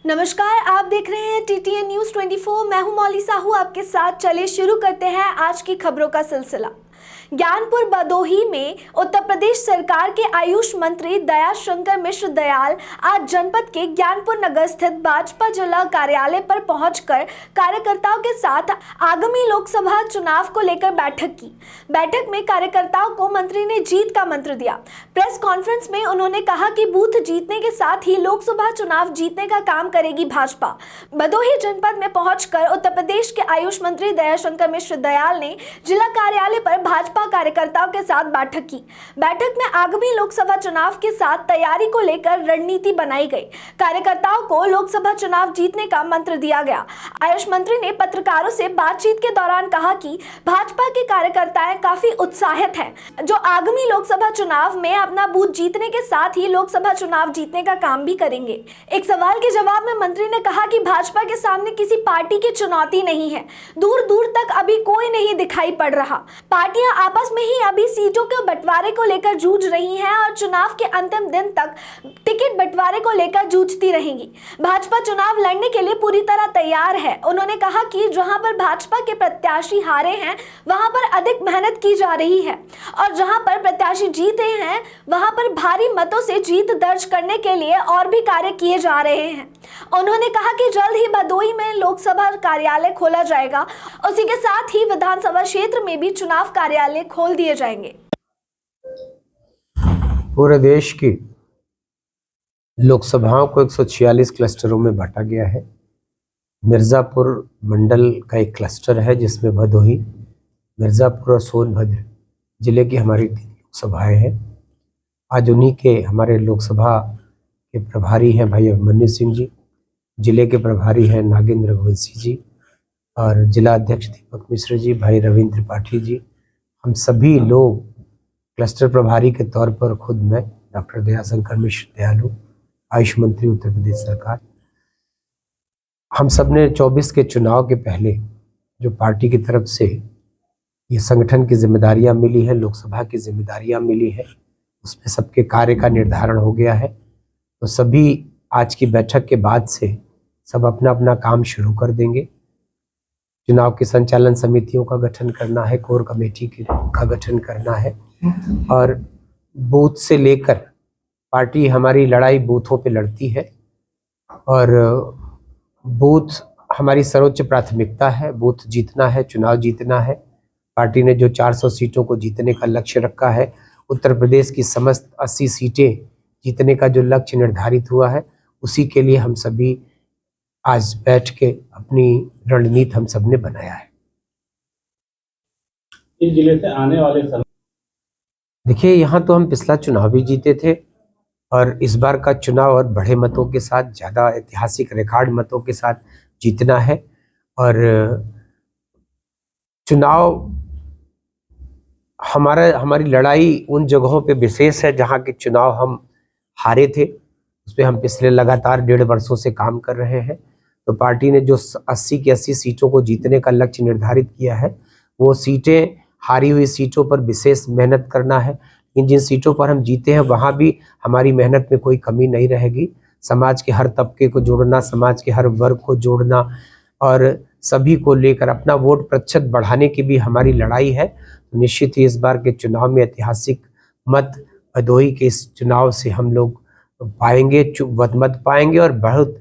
नमस्कार, आप देख रहे हैं TTN न्यूज़ 24। मैं हूं मौली साहू आपके साथ। चलिए शुरू करते हैं आज की खबरों का सिलसिला। ज्ञानपुर बदोही में उत्तर प्रदेश सरकार के आयुष मंत्री दया शंकर मिश्र दयाल आज जनपद के ज्ञानपुर नगर स्थित भाजपा जिला कार्यालय पर पहुंचकर कार्यकर्ताओं के साथ आगामी लोकसभा चुनाव को लेकर बैठक की। बैठक में कार्यकर्ताओं को मंत्री ने जीत का मंत्र दिया। प्रेस कॉन्फ्रेंस में उन्होंने कहा कि बूथ जीतने के साथ ही लोकसभा चुनाव जीतने का काम करेगी भाजपा। बदोही जनपद में पहुंचकर उत्तर प्रदेश के आयुष मंत्री दया शंकर मिश्र दयाल ने जिला कार्यालय पर भाजपा कार्यकर्ताओं के साथ बैठक की। बैठक में आगामी लोकसभा चुनाव के साथ तैयारी को लेकर रणनीति बनाई गई। कार्यकर्ताओं को लोकसभा चुनाव जीतने का मंत्र दिया गया। आयुष मंत्री ने पत्रकारों से बातचीत के दौरान कहा कि भाजपा के कार्यकर्ता काफी उत्साहित हैं, जो आगामी लोकसभा चुनाव में अपना बूथ जीतने के साथ ही लोकसभा चुनाव जीतने का काम भी करेंगे। एक सवाल के जवाब में मंत्री ने कहा कि भाजपा के सामने किसी पार्टी की चुनौती नहीं है। दूर दूर तक अभी कोई नहीं दिखाई पड़ रहा। पार्टियां आपस में ही अभी सीटों के बंटवारे को लेकर जूझ रही हैं और चुनाव के अंतिम दिन तक टिकट बंटवारे को लेकर जूझती रहेंगी। भाजपा चुनाव लड़ने के लिए पूरी तरह तैयार है। उन्होंने कहा कि जहां पर भाजपा के प्रत्याशी हारे हैं वहां पर अधिक मेहनत की जा रही है और जहां पर प्रत्याशी जीते हैं वहां पर भारी मतों से जीत दर्ज करने के लिए और भी कार्य किए जा रहे हैं। उन्होंने कहा कि जल्द ही भदोही में लोकसभा कार्यालय खोला जाएगा। उसी के साथ ही विधानसभा क्षेत्र में भी चुनाव कार्यालय खोल दिए जाएंगे। पूरे देश की लोकसभाओं को 146 क्लस्टरों में बांटा गया है। मिर्ज़ापुर मंडल का एक क्लस्टर है जिसमें भदोही, मिर्ज़ापुर और सोनभद्र जिले की हमारी 3 लोकसभाएं हैं। आज उन्हीं के हमारे लोकसभा के प्रभारी हैं भाई अभिमन्यु सिंह जी, जिले के प्रभारी हैं नागेंद्र रघुवंशी जी और जिला अध्यक्ष दीपक मिश्र जी, भाई रविंद्र त्रिपाठी जी। हम सभी लोग क्लस्टर प्रभारी के तौर पर खुद मैं डॉक्टर दया शंकर मिश्र दयालु, आयुष मंत्री उत्तर प्रदेश सरकार, हम सब ने 24 के चुनाव के पहले जो पार्टी की तरफ से ये संगठन की जिम्मेदारियां मिली हैं, लोकसभा की जिम्मेदारियां मिली है, उसमें सबके कार्य का निर्धारण हो गया है। तो सभी आज की बैठक के बाद से सब अपना अपना काम शुरू कर देंगे। चुनाव की संचालन समितियों का गठन करना है, कोर कमेटी का गठन करना है और बूथ से लेकर पार्टी हमारी लड़ाई बूथों पे लड़ती है और बूथ हमारी सर्वोच्च प्राथमिकता है। बूथ जीतना है, चुनाव जीतना है। पार्टी ने जो 400 सीटों को जीतने का लक्ष्य रखा है, उत्तर प्रदेश की समस्त 80 सीटें जीतने का जो लक्ष्य निर्धारित हुआ है, उसी के लिए हम सभी आज बैठ के अपनी रणनीति हम सब ने बनाया है। इस जिले से आने वाले समय देखिए, यहाँ तो हम पिछला चुनाव भी जीते थे और इस बार का चुनाव और बड़े मतों के साथ, ज़्यादा ऐतिहासिक रिकॉर्ड मतों के साथ जीतना है। और चुनाव हमारी लड़ाई उन जगहों पे विशेष है जहाँ के चुनाव हम हारे थे। उस पर हम पिछले लगातार 1.5 वर्षों से काम कर रहे हैं। तो पार्टी ने जो 80 की 80 सीटों को जीतने का लक्ष्य निर्धारित किया है, वो सीटें, हारी हुई सीटों पर विशेष मेहनत करना है। इन जिन सीटों पर हम जीते हैं वहाँ भी हमारी मेहनत में कोई कमी नहीं रहेगी। समाज के हर तबके को जोड़ना, समाज के हर वर्ग को जोड़ना और सभी को लेकर अपना वोट प्रतिशत बढ़ाने की भी हमारी लड़ाई है। तो निश्चित ही इस बार के चुनाव में ऐतिहासिक मत भदोही के इस चुनाव से हम लोग पाएंगे, मत पाएंगे और बहुत